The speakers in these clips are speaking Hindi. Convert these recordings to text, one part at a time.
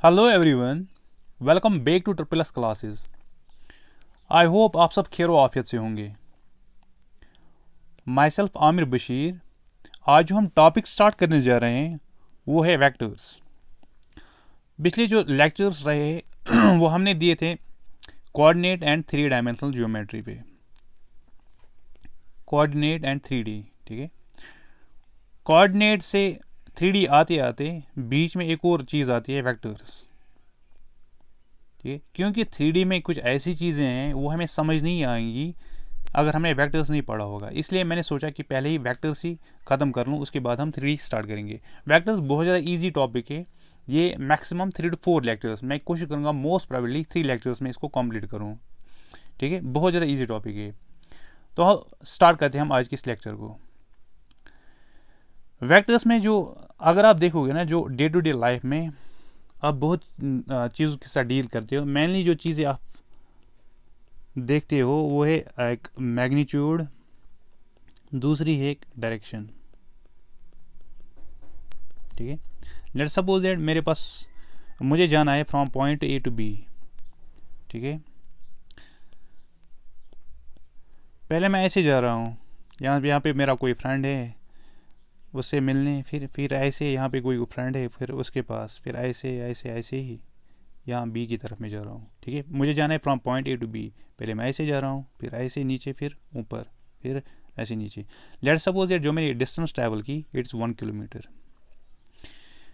Hello everyone, welcome back to triple S classes. I hope आप सब खैर आफियत से होंगे। Myself Amir Bashir. आज जो हम टॉपिक स्टार्ट करने जा रहे हैं वो है वेक्टर्स। पिछले जो लेक्चर्स रहे वो हमने दिए थे coordinate and three dimensional geometry पे। कोऑर्डिनेट एंड 3D, ठीक है। कोऑर्डिनेट से 3D आते आते बीच में एक और चीज़ आती है, वेक्टर्स। ठीक है, क्योंकि 3D में कुछ ऐसी चीज़ें हैं वो हमें समझ नहीं आएंगी अगर हमने वेक्टर्स नहीं पढ़ा होगा। इसलिए मैंने सोचा कि पहले ही वेक्टर्स ही ख़त्म कर लूँ, उसके बाद हम 3D स्टार्ट करेंगे। वेक्टर्स बहुत ज़्यादा ईजी टॉपिक है। ये मैक्सिमम 3 to 4 लेक्चर्स, मैं कोशिश करूँगा मोस्ट प्रोबेबली 3 लेक्चर्स में इसको कंप्लीट करूँ। ठीक है, बहुत ज़्यादा ईजी टॉपिक है। तो स्टार्ट करते हैं हम आज के इस लेक्चर को। वेक्टर्स में जो अगर आप देखोगे ना, जो डे टू डे लाइफ में आप बहुत चीज़ों के साथ डील करते हो, मेनली जो चीज़ें आप देखते हो वो है एक मैग्नीट्यूड, दूसरी है एक डायरेक्शन। ठीक है, लेट सपोज दैट मेरे पास मुझे जाना है from point A to B. ठीक है, पहले मैं ऐसे जा रहा हूँ, यहाँ पे मेरा कोई फ्रेंड है, उससे मिलने, फिर ऐसे यहाँ पे कोई फ्रेंड है, फिर उसके पास, फिर ऐसे ऐसे ऐसे ही यहाँ बी की तरफ में जा रहा हूँ। ठीक है, मुझे जाना है from point A to B. पहले मैं ऐसे जा रहा हूँ, फिर ऐसे नीचे, फिर ऊपर, फिर ऐसे नीचे। लेट सपोज दैट जो मैंने डिस्टेंस ट्रैवल की इट्स 1 किलोमीटर।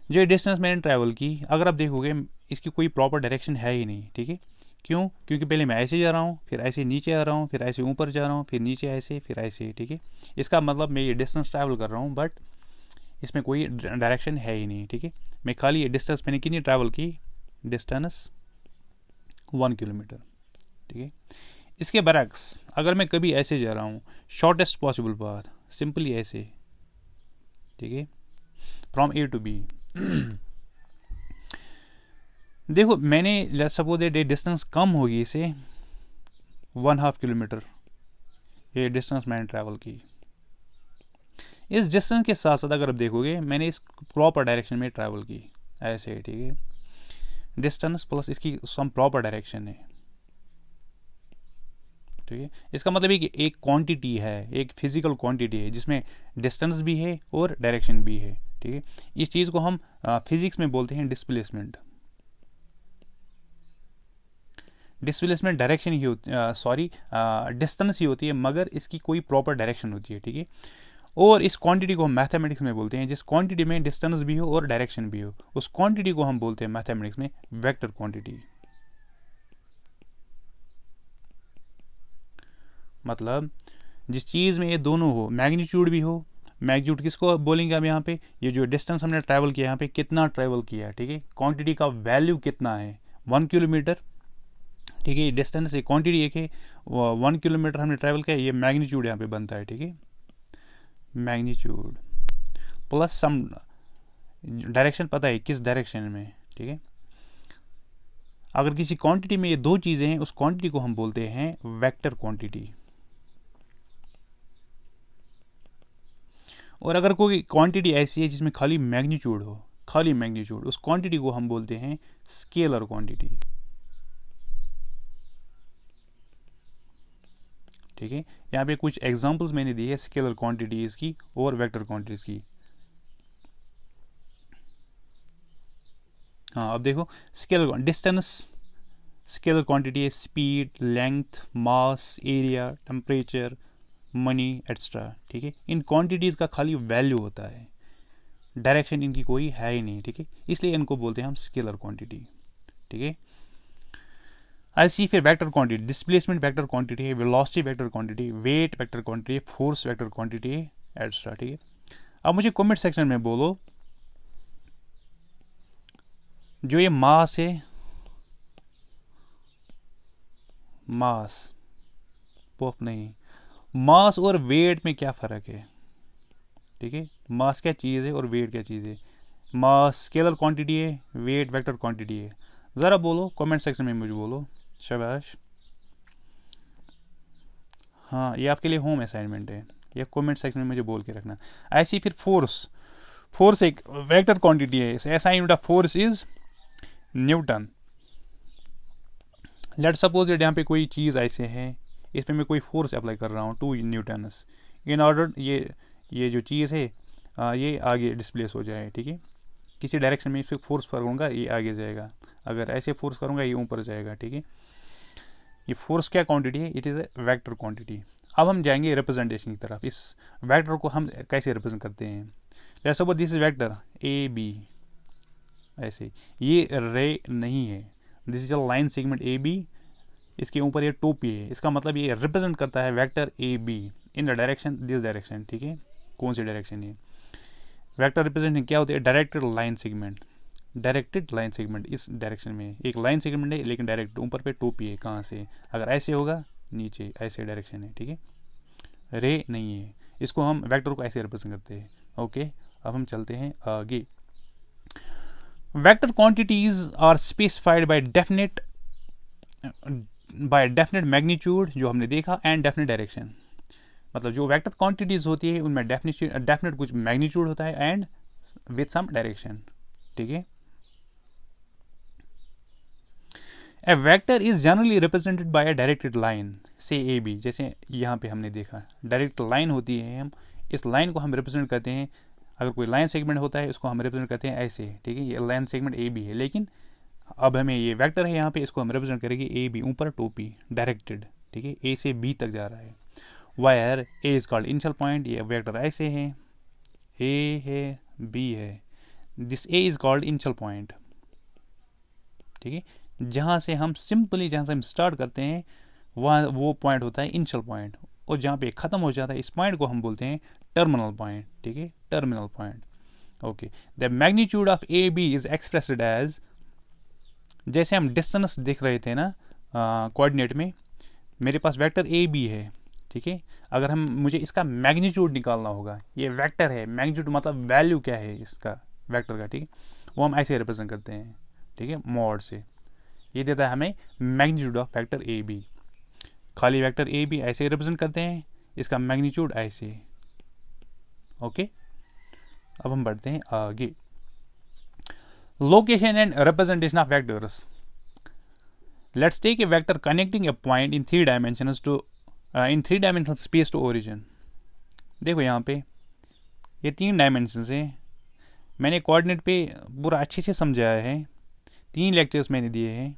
जो डिस्टेंस मैंने ट्रैवल की, अगर आप देखोगे इसकी कोई प्रॉपर डायरेक्शन है ही नहीं। ठीक है, क्यों? क्योंकि पहले मैं ऐसे जा रहा हूँ, फिर ऐसे नीचे आ रहा हूँ, फिर ऐसे ऊपर जा रहा हूँ, फिर नीचे ऐसे, फिर ऐसे। ठीक है, इसका मतलब मैं ये डिस्टेंस ट्रैवल कर रहा हूँ, बट इसमें कोई डायरेक्शन है ही नहीं। ठीक है, मैं खाली ये डिस्टेंस मैंने कितनी ट्रैवल की, डिस्टेंस 1 किलोमीटर। ठीक है, इसके बरक्स अगर मैं कभी ऐसे जा रहा हूँ, शॉर्टेस्ट पॉसिबल पाथ, सिंपली ऐसे। ठीक है, फ्रॉम ए टू बी। देखो मैंने लेट्स सपोज दैट डिस्टेंस कम होगी इसे 1/2 किलोमीटर, ये डिस्टेंस मैंने ट्रैवल की। इस डिस्टेंस के साथ साथ अगर आप देखोगे मैंने इस प्रॉपर डायरेक्शन में ट्रैवल की, ऐसे। ठीक है, डिस्टेंस प्लस इसकी सम प्रॉपर डायरेक्शन है। ठीक है, इसका मतलब है कि एक क्वांटिटी है, एक फिजिकल क्वांटिटी है जिसमें डिस्टेंस भी है और डायरेक्शन भी है। ठीक है, इस चीज़ को हम फिजिक्स में बोलते हैं डिस्प्लेसमेंट। डिस्प्लेसमेंट डायरेक्शन ही होती, सॉरी डिस्टेंस ही होती है, मगर इसकी कोई प्रॉपर डायरेक्शन होती है। ठीक है, और इस क्वांटिटी को हम मैथमेटिक्स में बोलते हैं, जिस क्वांटिटी में डिस्टेंस भी हो और डायरेक्शन भी हो, उस क्वांटिटी को हम बोलते हैं मैथमेटिक्स में वेक्टर क्वांटिटी। मतलब जिस चीज़ में ये दोनों हो, मैग्नीट्यूड भी हो, मैग्नीट्यूड किसको बोलेंगे हम यहाँ पे, ये जो डिस्टेंस हमने ट्रैवल किया, यहाँ पे कितना ट्रैवल किया है। ठीक है, क्वांटिटी का वैल्यू कितना है, 1 किलोमीटर। ठीक है, डिस्टेंस ये क्वांटिटी एक है, 1 किलोमीटर हमने ट्रैवल किया, ये मैग्नीट्यूड यहाँ पे बनता है। ठीक है, मैग्नीट्यूड प्लस सम डायरेक्शन, पता है किस डायरेक्शन में। ठीक है, अगर किसी क्वांटिटी में ये दो चीज़ें हैं, उस क्वांटिटी को हम बोलते हैं वेक्टर क्वांटिटी। और अगर कोई क्वांटिटी ऐसी है जिसमें खाली मैग्नीट्यूड हो, खाली मैग्नीट्यूड, उस क्वांटिटी को हम बोलते हैं स्केलर क्वांटिटी। ठीक है, यहाँ पे कुछ एग्जांपल्स मैंने दी है स्केलर क्वांटिटीज की और वेक्टर क्वांटिटीज की। हाँ, अब देखो स्केलर डिस्टेंस, स्केलर क्वांटिटी है स्पीड, लेंथ, मास, एरिया, टेम्परेचर, मनी एक्स्ट्रा। ठीक है, इन क्वांटिटीज़ का खाली वैल्यू होता है, डायरेक्शन इनकी कोई है ही नहीं। ठीक है, इसलिए इनको बोलते हैं हम स्केलर क्वांटिटी। ठीक है, ऐसी फिर vector quantity, displacement vector quantity है, velocity vector quantity, weight vector quantity है, फोर्स वेक्टर क्वांटिटी है, एक्स्ट्रा। ठीक है, अब मुझे कमेंट सेक्शन में बोलो, जो ये मास है, मास पॉप नहीं, मास और वेट में क्या फ़र्क है। ठीक है, मास क्या चीज़ है और वेट क्या चीज़ है। मास स्केलर क्वांटिटी है, वेट वेक्टर क्वांटिटी है। ज़रा बोलो कमेंट सेक्शन में, मुझे बोलो, शाबाश। हाँ, ये आपके लिए होम असाइनमेंट है, ये कमेंट सेक्शन में मुझे बोल के रखना। ऐसी फिर फोर्स, फोर्स एक वेक्टर क्वांटिटी है। ऐसा unit of force is Newton. Let suppose यहाँ पे कोई चीज़ ऐसे है, इस पर मैं कोई फोर्स अप्लाई कर रहा हूँ 2 न्यूटन्स, इन ऑर्डर ये जो चीज़ है ये आगे डिस्प्लेस हो जाए, ठीक है। किसी डायरेक्शन में इस पर फोर्स करूँगा ये आगे जाएगा, अगर ऐसे फोर्स करूँगा ये ऊपर जाएगा, ठीक है। ये फोर्स क्या क्वांटिटी है, it is a vector quantity. अब हम जाएंगे रिप्रेजेंटेशन की तरफ। इस वेक्टर को हम कैसे रिप्रेजेंट करते हैं। Let's suppose this is vector A B, ऐसे ये रे नहीं है, this is a line segment A B, इसके ऊपर ये टोपी है, इसका मतलब ये रिप्रेजेंट करता है vector A be in the direction this direction, ठीक है। कौन सी डायरेक्शन है, वेक्टर रिप्रेजेंटेशन क्या होती है, directed line segment, directed line segment इस डायरेक्शन में एक लाइन सेगमेंट है लेकिन डायरेक्ट ऊपर पे टोपी है, कहाँ से, अगर ऐसे होगा नीचे ऐसे डायरेक्शन है, ठीक है, रे नहीं है। इसको हम वेक्टर को ऐसे रिप्रेजेंट करते हैं, ओके। अब हम चलते हैं आगे। Vector quantities are specified by definite magnitude, जो हमने देखा, एंड डेफिनेट डायरेक्शन। मतलब जो वेक्टर क्वांटिटीज होती है उनमें डेफिनेट कुछ मैग्नीट्यूड होता है एंड विथ सम डायरेक्शन, ठीक है। ए vector is generally represented by a directed line से ए बी, जैसे यहाँ पे हमने देखा डायरेक्ट लाइन होती है, हम इस लाइन को हम रिप्रेजेंट करते हैं, अगर कोई लाइन सेगमेंट होता है उसको हम रिप्रेजेंट करते हैं ऐसे, ठीक है। ये लाइन सेगमेंट ए बी है, लेकिन अब हमें ये वेक्टर है यहाँ पे, इसको हम रिप्रेजेंट करेंगे ए बी, ऊपर टोपी डायरेक्टेड, ठीक है, ए से बी तक जा रहा है। Wire A is called initial point, ये वेक्टर ऐसे है, ए है बी है, this A is called initial point, ठीक है। जहाँ से हम सिंपली जहाँ से हम स्टार्ट करते हैं वहाँ वो पॉइंट होता है इनिशियल पॉइंट, और जहाँ पे ख़त्म हो जाता है इस पॉइंट को हम बोलते हैं टर्मिनल पॉइंट, ठीक है, terminal point, okay. The magnitude of A B is expressed as, जैसे हम डिस्टेंस देख रहे थे ना कोऑर्डिनेट में, मेरे पास वेक्टर ए बी है, ठीक है। अगर हम मुझे इसका मैग्नीट्यूड निकालना होगा, ये वेक्टर है, मैग्नीट्यूड मतलब वैल्यू क्या है इसका वेक्टर का, ठीक है, वो हम ऐसे रिप्रेजेंट करते हैं, ठीक है, मॉड से। ये देता है हमें magnitude of vector A B, खाली वेक्टर ए बी ऐसे रिप्रेजेंट करते हैं, इसका मैग्नीट्यूड ऐसे, ओके। अब हम बढ़ते हैं आगे। Location and representation of vectors. Let's take a vector connecting a point in 3 dimensions to in 3 dimensional space to origin. देखो यहाँ पे ये 3 डायमेंशन है, मैंने कोऑर्डिनेट पे पूरा अच्छे से समझाया है, 3 लेक्चर्स मैंने दिए हैं।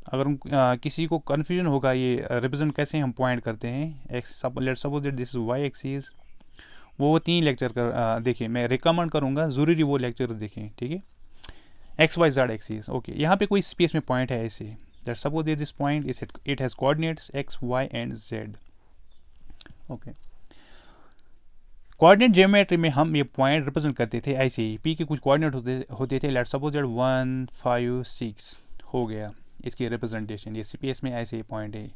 अगर किसी को कन्फ्यूजन होगा ये रिप्रेजेंट कैसे हम पॉइंट करते हैं, let's suppose that this is Y axis, वो 3 लेक्चर कर देखिए, मैं रिकमेंड करूँगा ज़रूरी वो लेक्चर्स देखें, ठीक है। X Y Z axis, okay. यहाँ पे कोई स्पेस में पॉइंट है ऐसे, that suppose that this point is it has coordinates X Y and Z, okay. Coordinate geometry में हम ये पॉइंट रिप्रेजेंट करते थे ऐसे ही, पी के कुछ कोऑर्डिनेट होते थे, लेट्स सपोज दैट 1 5 6 हो गया इसकी रिप्रेजेंटेशन, ये स्पेस में ऐसे ही पॉइंट है,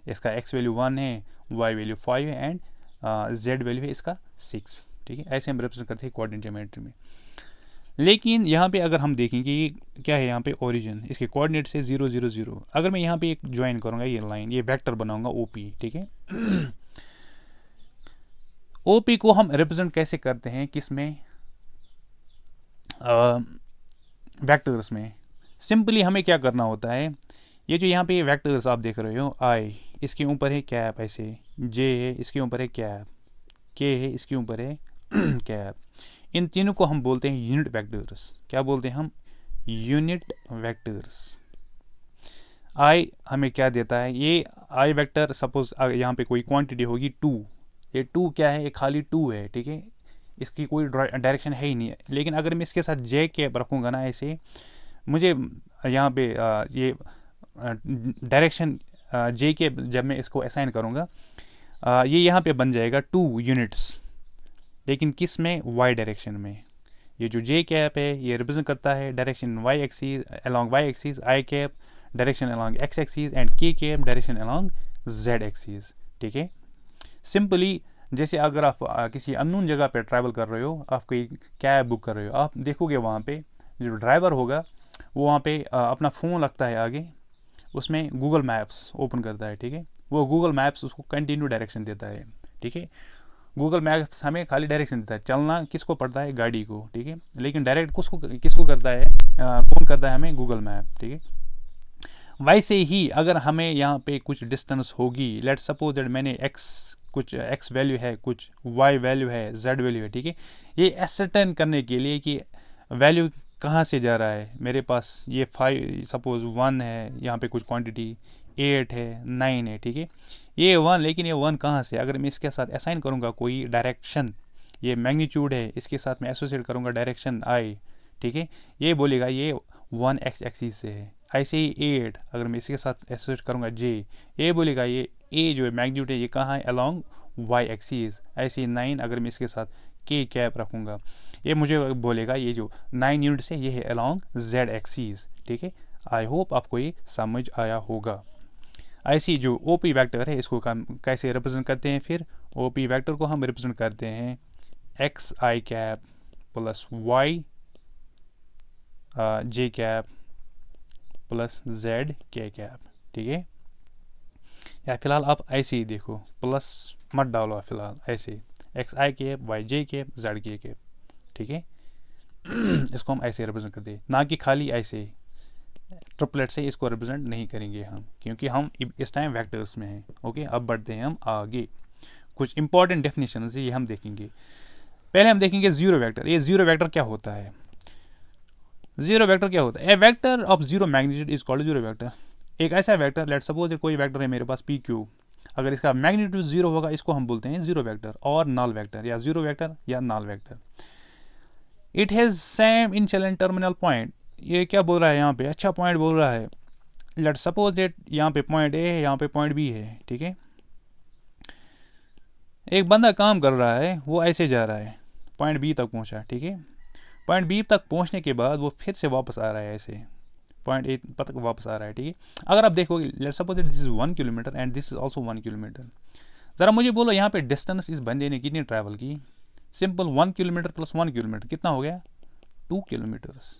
इसका एक्स वैल्यू 1 है, वाई वैल्यू 5 है एंड जेड वैल्यू है इसका 6, ठीक है। ऐसे हम रिप्रेजेंट करते हैं कोऑर्डिनेट ज्योमेट्री में। लेकिन यहाँ पे अगर हम देखेंगे ये क्या है, यहाँ पे ओरिजिन, इसके कोऑर्डिनेट से 0 0 0, अगर मैं यहाँ पे एक ज्वाइन करूँगा ये लाइन, ये वेक्टर बनाऊंगा ओपी, ठीक है। ओपी को हम रिप्रेजेंट कैसे करते हैं, किस में, वेक्टर्स में। सिंपली हमें क्या करना होता है, ये जो यहाँ पे वेक्टर्स आप देख रहे हो, आई इसके ऊपर है कैप ऐसे, जे है इसके ऊपर है कैप, के है इसके ऊपर है कैप, इन तीनों को हम बोलते हैं यूनिट वेक्टर्स। क्या बोलते हैं हम, यूनिट वेक्टर्स। आई हमें क्या देता है, ये आई वेक्टर सपोज यहाँ पे कोई क्वांटिटी होगी 2, ये 2 क्या है, ये खाली 2 है, ठीक है, इसकी कोई डायरेक्शन है ही नहीं है। लेकिन अगर मैं इसके साथ जे कैप रखूँगा ना ऐसे, मुझे यहाँ पे ये डायरेक्शन जे के जब मैं इसको असाइन करूँगा ये यहाँ पे बन जाएगा 2 यूनिट्स, लेकिन किस में, वाई डायरेक्शन में। ये जो जे कैप है ये रिप्रेजेंट करता है direction Y axis along Y axis, I cap direction along X axis and K cap direction along Z axis, ठीक है। सिंपली जैसे अगर आप किसी अननोन जगह पे ट्रैवल कर रहे हो, आप कोई कैब बुक कर रहे हो, आप देखोगे वहाँ पे जो ड्राइवर होगा वो वहाँ पे अपना फ़ोन रखता है आगे, उसमें गूगल मैप्स ओपन करता है, ठीक है, वो गूगल मैप्स उसको कंटिन्यू डायरेक्शन देता है, ठीक है। गूगल मैप्स हमें खाली डायरेक्शन देता है, चलना किसको पड़ता है, गाड़ी को, ठीक है, लेकिन डायरेक्ट किसको करता है, कौन करता है हमें, गूगल मैप, ठीक है। वैसे ही अगर हमें यहाँ पे कुछ डिस्टेंस होगी, लेट सपोज दैट मैंने कुछ x वैल्यू है, कुछ y वैल्यू है, z वैल्यू है, ठीक है, ये एसर्टेन करने के लिए कि वैल्यू कहाँ से जा रहा है, मेरे पास ये 5 सपोज 1 है, यहाँ पे कुछ क्वांटिटी 8 है, 9 है, ठीक है, ये 1, लेकिन ये 1 कहाँ से, अगर मैं इसके साथ असाइन करूँगा कोई डायरेक्शन, ये मैग्नीट्यूड है, इसके साथ मैं एसोसिएट करूँगा डायरेक्शन i, ठीक है, ये बोलेगा ये 1 x एक्सिस से है। ऐसे ही 8 अगर मैं इसके साथ एसोसिएट करूँगा j, ये बोलेगा ये a जो है मैग्नीट्यूड है ये कहाँ है, अलॉन्ग y एक्सिस। ऐसे ही 9 अगर मैं इसके साथ k कैप रखूँगा, ये मुझे बोलेगा ये जो 9 यूनिट है ये है अलॉन्ग z एक्सिस, ठीक है। आई होप आपको ये समझ आया होगा। ऐसी जो OP वेक्टर है इसको हम कैसे रिप्रेजेंट करते हैं, फिर OP वेक्टर को हम रिप्रेजेंट करते हैं xi cap plus y j cap plus z k cap, ठीक है। या फिलहाल आप ऐसे ही देखो, प्लस मत डालो फिलहाल, ऐसे xi cap y j cap z k cap, ठीक है। इसको हम ऐसे रिप्रेजेंट करते हैं, ना कि खाली ऐसे ट्रिपलेट से इसको रिप्रेजेंट नहीं करेंगे हम, क्योंकि हम इस टाइम वेक्टर्स में हैं। ओके, अब बढ़ते हैं हम आगे, कुछ इंपॉर्टेंट डेफिनेशन ये हम देखेंगे। पहले हम देखेंगे जीरो वेक्टर। ये जीरो वेक्टर क्या होता है, जीरो वेक्टर क्या होता है, ए vector of zero magnitude is called zero vector. एक ऐसा वेक्टर, लेट सपोज कोई वेक्टर है मेरे पास पी क्यू, अगर इसका मैग्नीट्यूड जीरो होगा इसको हम बोलते हैं जीरो वेक्टर और नल वेक्टर, या जीरो वेक्टर या null vector. It has same initial and terminal point. ये क्या बोल रहा है यहाँ पे, अच्छा पॉइंट बोल रहा है। लेट सपोज दैट यहाँ पे पॉइंट ए है, यहाँ पे पॉइंट बी है, ठीक है। एक बंदा काम कर रहा है, वो ऐसे जा रहा है, पॉइंट बी तक पहुँचा, ठीक है। पॉइंट बी तक पहुँचने के बाद वो फिर से वापस आ रहा है, ऐसे पॉइंट ए तक वापस आ रहा है, ठीक है। अगर आप देखोगे, let suppose that this is 1 kilometre and this is also 1 kilometre. ज़रा मुझे बोलो यहाँ पे डिस्टेंस इस बंदे ने कितनी ट्रैवल की, सिंपल 1 किलोमीटर प्लस 1 किलोमीटर कितना हो गया, 2 किलोमीटर्स।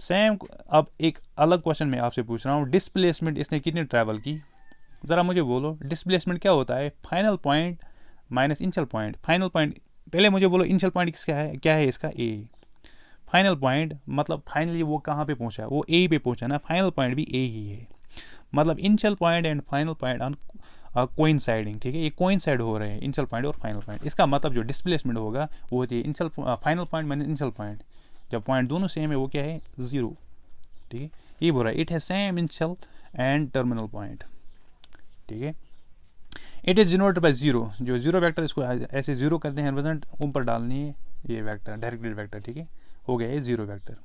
सेम अब एक अलग क्वेश्चन मैं आपसे पूछ रहा हूँ, डिस्प्लेसमेंट इसने कितनी ट्रैवल की, ज़रा मुझे बोलो। डिस्प्लेसमेंट क्या होता है, final point minus initial point. Final point पहले मुझे बोलो, इनिशियल पॉइंट किसका है, क्या है इसका, ए। फाइनल पॉइंट मतलब फाइनली वो कहाँ पे पहुँचा, वो ए पे पहुँचा ना, फाइनल पॉइंट भी ए ही है। मतलब initial point and final point on coinciding, ठीक है, ये कोइंसाइड हो रहे हैं इनिशियल पॉइंट और फाइनल पॉइंट। इसका मतलब जो डिस्प्लेसमेंट होगा वो होती है initial final point minus initial point. जब पॉइंट दोनों सेम है वो क्या है, जीरो, ठीक है। ये बोल रहा है it has same initial and terminal point, ठीक है। It is denoted by zero. जो जीरो वेक्टर इसको ऐसे जीरो करते हैं रिप्रेजेंट, ऊपर डालनी है ये वेक्टर, डायरेक्टेड वेक्टर, ठीक है, हो गया ये zero vector.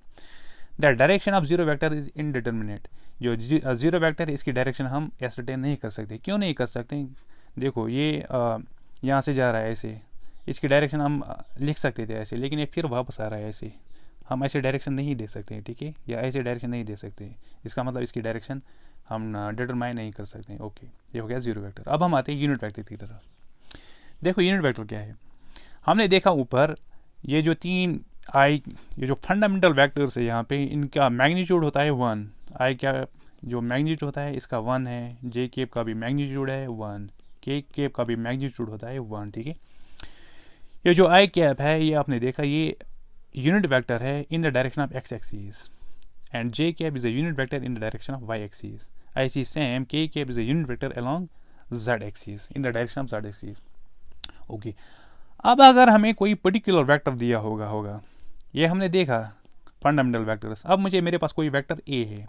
The direction of zero vector is indeterminate. जो जीरो वेक्टर है इसकी डायरेक्शन हम एसर्टेन नहीं कर सकते। क्यों नहीं कर सकते, देखो ये यहाँ से जा रहा है ऐसे, इसकी डायरेक्शन हम लिख सकते थे ऐसे, लेकिन ये फिर वापस आ रहा है ऐसे, हम ऐसे डायरेक्शन नहीं दे सकते, ठीक है, या ऐसे डायरेक्शन नहीं दे सकते। इसका मतलब इसकी डायरेक्शन हम डिटरमाइन नहीं कर सकते। ओके, ये हो गया जीरो वेक्टर। अब हम आते हैं यूनिट वेक्टर की तरफ। देखो यूनिट वेक्टर क्या है, हमने देखा ऊपर ये जो तीन ये जो फंडामेंटल वेक्टर्स है यहाँ पे, इनका मैग्नीट्यूड होता है 1। आई क्या जो मैग्नीट्यूड होता है इसका 1 है, जे केप का भी मैग्नीट्यूड है 1, के केप का भी मैग्नीट्यूड होता है 1, ठीक है। ये जो आई कैप है ये आपने देखा ये यूनिट वेक्टर है in the direction of X axis, and J cap is a unit vector in the direction of Y axis. ऐसी same K cap is a unit vector along Z axis in the direction of Z axis. Okay, अब अगर हमें कोई पर्टिकुलर वेक्टर दिया होगा ये हमने देखा फंडामेंटल वेक्टर्स। अब मेरे पास कोई वेक्टर ए है,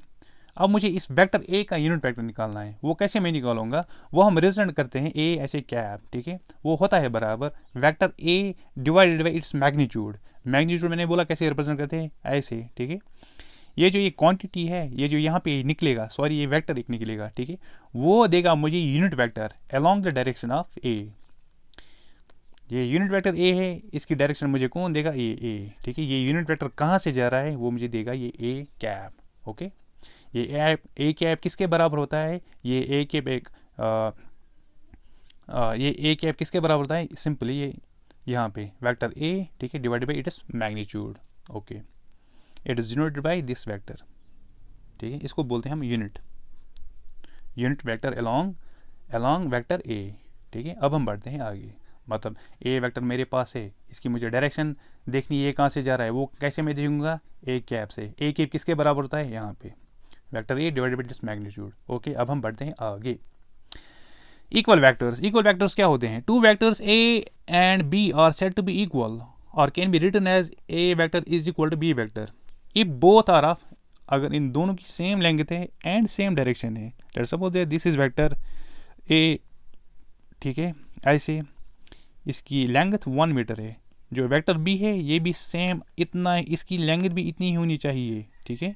अब मुझे इस वेक्टर ए का यूनिट वेक्टर निकालना है। वो कैसे मैं निकालूंगा, वो हम रिप्रेजेंट करते हैं ए ऐसे कैप, ठीक है। वो होता है बराबर vector A divided by its magnitude. Magnitude मैंने बोला कैसे रिप्रेजेंट करते हैं, ऐसे, ठीक है। ये जो ये क्वांटिटी है, ये जो यहाँ पे निकलेगा, सॉरी ये वेक्टर एक निकलेगा, ठीक है, वो देगा मुझे unit vector along the direction of A. ये यूनिट वेक्टर ए है, इसकी डायरेक्शन मुझे कौन देगा, ये ए, ठीक है। ये यूनिट वेक्टर कहाँ से जा रहा है वो मुझे देगा ये ए कैप। ओके, ये ए कैप किसके बराबर होता है, ये ए कैप ये ए कैप किसके बराबर होता है, सिंपली ये यहाँ पे वेक्टर ए, ठीक है, divided by its magnitude. Okay, it is denoted by this vector, ठीक है। इसको बोलते हैं हम unit vector along vector A, ठीक है। अब हम बढ़ते हैं आगे। मतलब ए वेक्टर मेरे पास है, इसकी मुझे डायरेक्शन देखनी है, ये कहाँ से जा रहा है, वो कैसे मैं देखूंगा, ए कैप से। ए कैप किसके बराबर होता है, यहाँ पे vector A divided by this magnitude. Okay, अब हम बढ़ते हैं आगे। इक्वल वेक्टर्स, इक्वल वेक्टर्स क्या होते हैं, two vectors A and B are said to be equal और can be written as A vector is equal to B vector if both are of, अगर इन दोनों की सेम लेंथ है एंड सेम डायरेक्शन है। Let's suppose that this is vector A, ठीक है, ऐसे इसकी लेंथ 1 मीटर है, जो वेक्टर बी है ये भी सेम इतना है, इसकी लेंथ भी इतनी ही होनी चाहिए, ठीक है,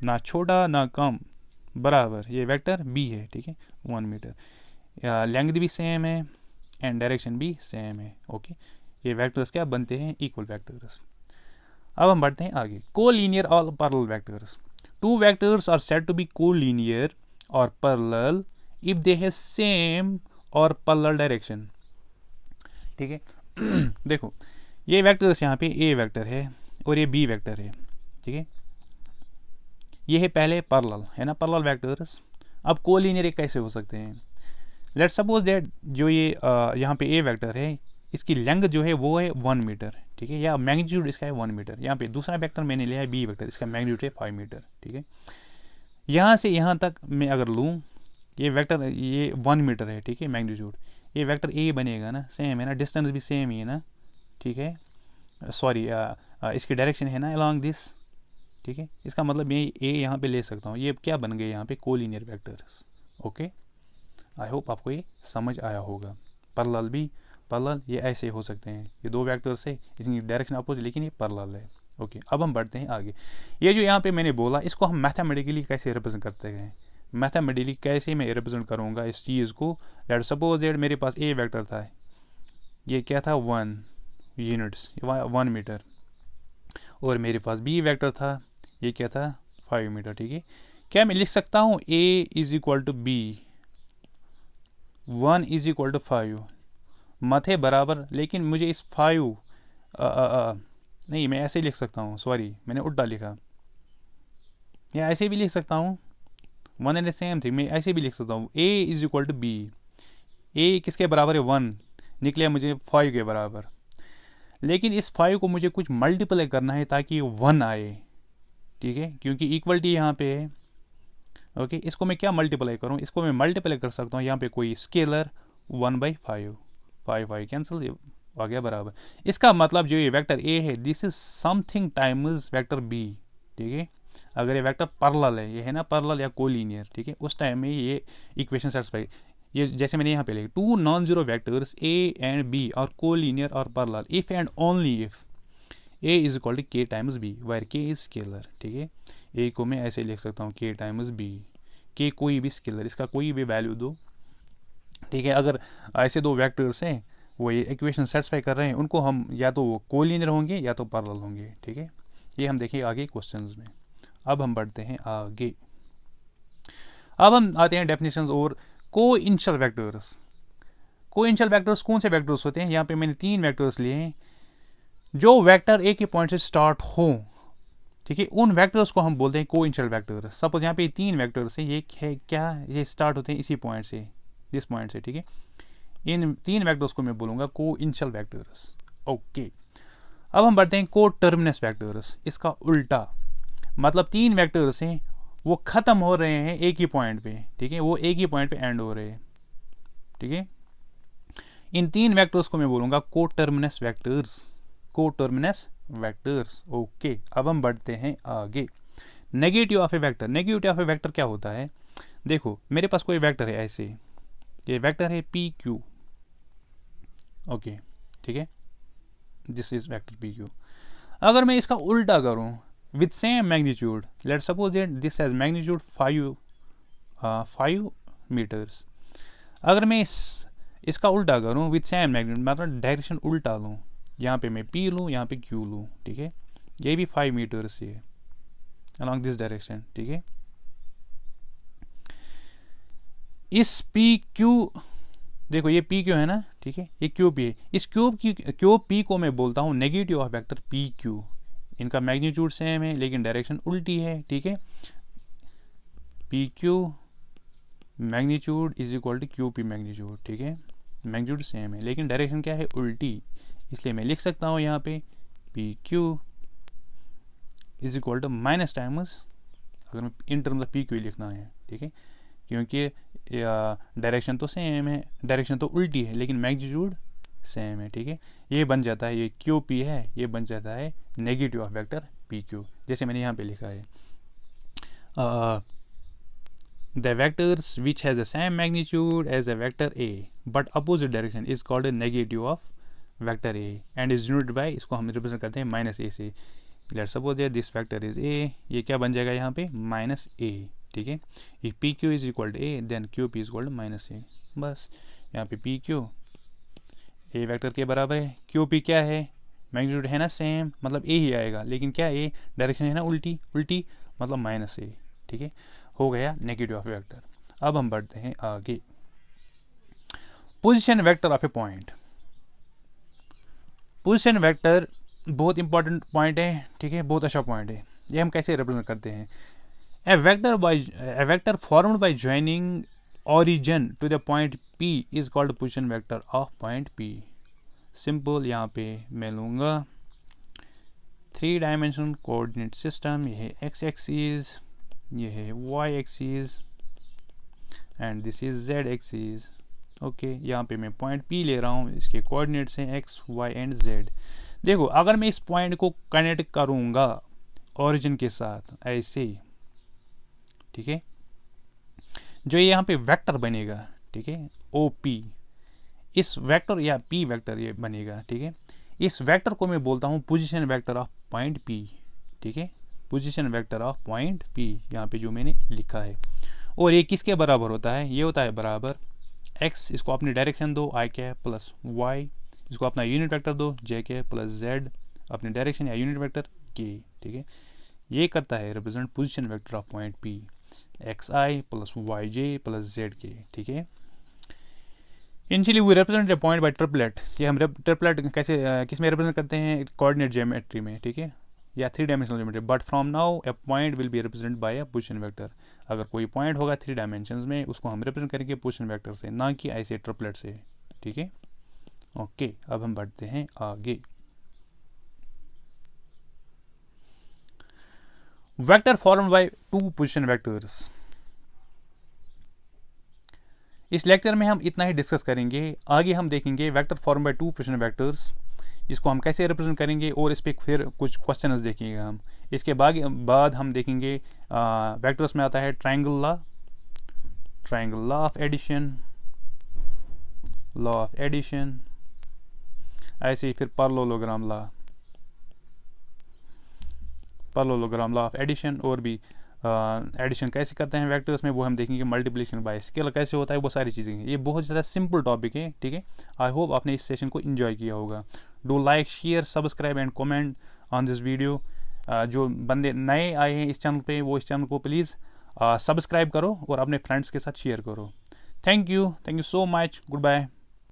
ना छोटा ना कम, बराबर, ये वेक्टर बी है, ठीक है, 1 मीटर, लेंथ भी सेम है एंड डायरेक्शन भी सेम है। ओके, ये वेक्टर्स क्या बनते हैं, इक्वल वेक्टर्स। अब हम बढ़ते हैं आगे। कोलिनियर और parallel vectors, two vectors are said to be collinear और parallel if they have same और पैरेलल डायरेक्शन, ठीक है। देखो ये वेक्टर्स, यहाँ पे ए वेक्टर है और ये बी वेक्टर है, ठीक है, ये है पहले पैरेलल है ना, पैरेलल वेक्टर्स। अब कोलिनियर कैसे हो सकते हैं, लेट्स सपोज दैट जो ये यहाँ पे ए वेक्टर है, इसकी लेंथ जो है वो है 1 मीटर, ठीक है, या मैग्नीट्यूड इसका है 1 मीटर। यहाँ पे दूसरा वेक्टर मैंने लिया है बी वेक्टर, इसका मैग्नीट्यूड है 5 मीटर, ठीक है। यहाँ से यहाँ तक मैं अगर लूँ, ये वेक्टर ये 1 मीटर है, ठीक है, मैग्नीट्यूड, ये वेक्टर ए बनेगा ना, सेम है ना, डिस्टेंस भी सेम ही है ना, ठीक है, सॉरी इसकी डायरेक्शन है ना अलॉन्ग दिस, ठीक है, इसका मतलब मैं ए यहाँ पे ले सकता हूँ, ये क्या बन गए यहाँ पे collinear vectors. Okay, I hope आपको ये समझ आया होगा। पैरेलल भी, पैरेलल ये ऐसे हो सकते हैं, ये दो वेक्टर्स है, इसकी डायरेक्शन अपोजिट लेकिन ये पैरेलल है। ओके, अब हम बढ़ते हैं आगे। ये जो यहाँ पे मैंने बोला, इसको हम मैथमेटिकली कैसे रिप्रेजेंट करते हैं, मैथमेटिकली कैसे मैं रिप्रेजेंट करूँगा इस चीज़ को। लेट्स सपोज दैट मेरे पास ए वेक्टर था, ये क्या था 1 यूनिट्स 1 मीटर, और मेरे पास बी वेक्टर था, ये क्या था 5 मीटर, ठीक है। क्या मैं लिख सकता हूँ A is equal to B, 1 is equal to 5, मत है बराबर, लेकिन मुझे इस 5 नहीं, मैं ऐसे ही लिख सकता हूँ, सॉरी मैंने उल्टा लिखा, या ऐसे भी लिख सकता हूँ, 1 एंड सेम थिंग, मैं ऐसे भी लिख सकता हूँ A is equal to B, ए किसके बराबर है 1, निकले मुझे 5 के बराबर, लेकिन इस 5 को मुझे कुछ मल्टीप्लाई करना है ताकि 1 आए, ठीक है, क्योंकि इक्वलिटी यहाँ पे है। ओके, इसको मैं क्या मल्टीप्लाई करूँ, इसको मैं मल्टीप्लाई कर सकता हूँ यहाँ पे कोई स्केलर 1/5, 5 कैंसिल आ गया बराबर। इसका मतलब जो ये वेक्टर ए है, this is something times vector B, ठीक है। अगर ये वेक्टर पैरेलल है, ये है ना पैरेलल या कोलिनियर, ठीक है, उस टाइम में ये इक्वेशन सेटिस्फाई, ये जैसे मैंने यहाँ पे लिखा, two non zero vectors A and B और कोलिनियर और parallel if and only if A is equal to K times B where K is scalar, ठीक है। ए को मैं ऐसे लिख सकता हूँ के टाइम्स बी, के कोई भी स्केलर, इसका कोई भी वैल्यू दो, ठीक है। अगर ऐसे दो वेक्टर्स हैं, वो ये इक्वेशन सेटिस्फाई कर रहे हैं, उनको हम या तो वो कोलिनियर होंगे या तो पैरेलल होंगे, ठीक है। ये हम देखें आगे क्वेश्चंस में। अब हम बढ़ते हैं आगे। अब हम आते हैं डेफिनेशंस और कोइंशियल वेक्टर्स। कोइंशियल वेक्टर्स कौन से वेक्टर्स होते हैं, यहाँ पे मैंने 3 वेक्टर्स लिए हैं, जो वेक्टर एक ही पॉइंट से स्टार्ट हो, ठीक है, उन वेक्टर्स को हम बोलते हैं कोइंशियल वेक्टर्स। सपोज यहाँ पे 3 वेक्टर्स है, ये है क्या, ये स्टार्ट होते हैं इसी पॉइंट से, दिस पॉइंट से, ठीक है। इन 3 वेक्टर्स को मैं बोलूंगा कोइंशियल वेक्टर्स। ओके, अब हम बढ़ते हैं को टर्मिनस वेक्टर्स। इसका उल्टा मतलब 3 वेक्टर्स हैं, वो खत्म हो रहे हैं एक ही पॉइंट पे, ठीक है, वो एक ही पॉइंट पे एंड हो रहे हैं, ठीक है। इन 3 वेक्टर्स को मैं बोलूंगा को टर्मिनस वेक्टर्स, को टर्मिनस वेक्टर्स। ओके, अब हम बढ़ते हैं आगे। Negative of A vector, negative of A vector क्या होता है, देखो मेरे पास कोई वेक्टर है ऐसे, ये वेक्टर है पी क्यू, ओके, ठीक है, this is vector P Q. अगर मैं इसका उल्टा करूं with same magnitude, let's suppose that this has magnitude 5 metres, अगर मैं इसका उल्टा करूं विथ सेम मैग्नीट्यूड, मतलब डायरेक्शन उल्टा लूं, यहाँ पे मैं पी लूँ, यहाँ पे क्यू लूँ, ठीक है, ये भी 5 मीटर्स से अलॉन्ग दिस डायरेक्शन, ठीक है। इस पी क्यू, देखो ये पी क्यू है ना, ठीक है, ये क्यू पी है, इस क्यूब पी को मैं बोलता हूँ negative of vector P Q. इनका मैग्नीट्यूड सेम है लेकिन डायरेक्शन उल्टी है, ठीक है। P Q magnitude is equal to Q P magnitude, ठीक है। मैग्नीट्यूड सेम है, लेकिन डायरेक्शन क्या है, उल्टी। इसलिए मैं लिख सकता हूँ यहाँ पे P Q is equal to minus times, अगर मैं in terms of P Q लिखना है, ठीक है, क्योंकि डायरेक्शन तो सेम है, डायरेक्शन तो उल्टी है, लेकिन मैग्नीट्यूड सेम है, ठीक है। ये बन जाता है, ये क्यू पी है, ये बन जाता है negative of vector P Q, जैसे मैंने यहाँ पे लिखा है the vectors which has the same magnitude as the vector A but opposite direction is called a negative of vector A and is denoted by, इसको हम रिप्रेजेंट करते हैं माइनस ए से। Let's suppose that this vector is a, ये क्या बन जाएगा यहाँ पे माइनस ए, ठीक है। If P Q is equal to A then Q P is equal to minus A, बस यहाँ पे पी क्यू ए वेक्टर के बराबर है, क्यू पी क्या है, मैग्नीट्यूड है ना सेम, मतलब ए ही आएगा, लेकिन क्या ए डायरेक्शन है ना उल्टी, उल्टी मतलब माइनस ए, ठीक है, हो गया नेगेटिव ऑफ वेक्टर। अब हम बढ़ते हैं आगे, position vector of A point. Position vector बहुत इंपॉर्टेंट पॉइंट है, ठीक है, बहुत अच्छा पॉइंट है। ये हम कैसे रिप्रेजेंट करते हैं, a vector formed by joining origin to the point P is called position vector of point P। Simple, यहाँ पे मैं लूँगा 3 डायमेंशनल कोऑर्डिनेट सिस्टम, ये है x एक्सिस, ये है y axis and this is z axis, okay. यहाँ पे मैं पॉइंट P ले रहा हूँ, इसके कोऑर्डिनेट्स हैं x, y एंड z। देखो अगर मैं इस पॉइंट को कनेक्ट करूँगा ओरिजिन के साथ ऐसे, ठीक है, जो यहाँ पे वेक्टर बनेगा, ठीक है, ओ पी, इस वेक्टर या पी वेक्टर ये बनेगा, ठीक है। इस वेक्टर को मैं बोलता हूँ position vector of point P, ठीक है, position vector of point P, यहाँ पे जो मैंने लिखा है। और ये किसके बराबर होता है, ये होता है बराबर एक्स, इसको अपनी डायरेक्शन दो आई के प्लस वाई, इसको अपना यूनिट वेक्टर दो जे के प्लस जेड, अपनी डायरेक्शन या यूनिट वेक्टर के, ठीक है। ये करता है represent position vector of point P, X I plus Y J plus Z K, ठीक है। Initially we represent a point by triplet, ये हम ट्रिपलेट कैसे किस में रिप्रेजेंट करते हैं, कोऑर्डिनेट ज्योमेट्री में, ठीक है, या 3 dimensional geometry. But from now A point will be represent by a position vector. अगर कोई पॉइंट होगा 3 डायमेंशंस में, उसको हम रिप्रेजेंट करेंगे पोजीशन वेक्टर से, ना कि ऐसे ट्रिपलेट से, ठीक है, ओके। अब हम बढ़ते हैं आगे, vector formed bye 2 position vectors. इस लेक्चर में हम इतना ही डिस्कस करेंगे, आगे हम देखेंगे vector form by 2 position vectors, इसको हम कैसे रिप्रेजेंट करेंगे, और इस पर फिर कुछ क्वेश्चंस देखेंगे हम। इसके बाद हम देखेंगे वेक्टर्स में आता है ट्रायंगल लॉ ऑफ एडिशन, ऐसे ही फिर पैरेललोग्राम लॉ ऑफ एडिशन, और भी एडिशन कैसे करते हैं वेक्टर्स में वो हम देखेंगे, मल्टीप्लिकेशन बाय स्केलर कैसे होता है, वो सारी चीज़ें हैं। ये बहुत ज़्यादा सिंपल टॉपिक है, ठीक है। आई होप आपने इस सेशन को एंजॉय किया होगा। Do like, share, subscribe and comment on this video. जो बंदे नए आए हैं इस चैनल पे, वो इस चैनल को प्लीज़ सब्सक्राइब करो और अपने फ्रेंड्स के साथ शेयर करो। Thank you so much, good bye.